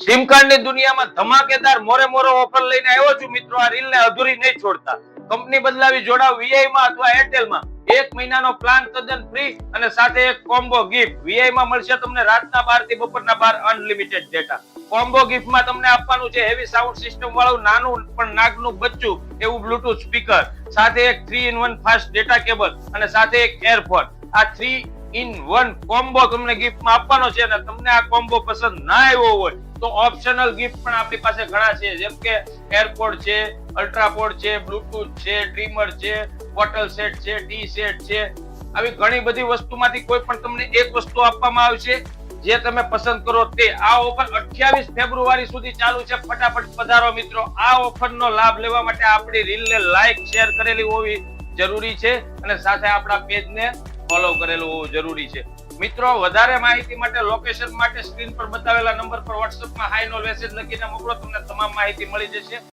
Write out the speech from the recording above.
Sim card ની દુનિયામાં ધમાકેદાર મોરે ઓફર લઈને આવ્યો છું મિત્રો. આ રીલ ને અધૂરી નહીં છોડતા. કંપની બદલાવી જોડાવ વીઆઈ માં અથવા એરટેલ માં. 1 મહિનાનો પ્લાન તદ્દન ફ્રી અને સાથે એક કોમ્બો ગિફ્ટ. વીઆઈ માં મળશે તમને રાતના 12 થી બપોરના 12 અનલિમિટેડ ડેટા. કોમ્બો ગિફ્ટ માં તમને આપવાનું છે હેવી સાઉન્ડ સિસ્ટમ વાળું નાનું પણ નાગનું બચ્ચું એવું બ્લુટૂથ સ્પીકર, સાથે એક 3-in-1 ફાસ્ટ ડેટા કેબલ અને સાથે એક એરફોન. આ 3-in-1 કોમ્બો તમને ગિફ્ટ માં આપવાનો છે. અને તમને આ કોમ્બો પસંદ ના આવ્યો હોય તો ઓપ્શનલ ગિફ્ટ પણ આપણી પાસે ઘણા છે, જેમ કે એરપોડ છે, અલ્ટ્રાપોડ છે, બ્લુટૂથ છે, ટ્રીમર છે, બોટલ સેટ છે, ટી સેટ છે. આવી ઘણી બધી વસ્તુમાંથી કોઈ પણ તમને એક વસ્તુ આપવામાં આવશે જે તમે પસંદ કરો તે. આ ઓફર 28 ફેબ્રુઆરી સુધી ચાલુ છે. ફટાફટ પધારો મિત્રો. આ ઓફરનો લાભ લેવા માટે આપણી રીલને લાઈક શેર કરેલી હોવી જરૂરી છે અને સાથે આપણા પેજને ફોલો કરેલું હોવું જરૂરી છે. મિત્રો વધારે માહિતી માટે લોકેશન માટે સ્ક્રીન પર બતાવેલા નંબર પર WhatsApp માં હાઈ નો મેસેજ લખીને મોકલો, તમને તમામ માહિતી મળી જશે.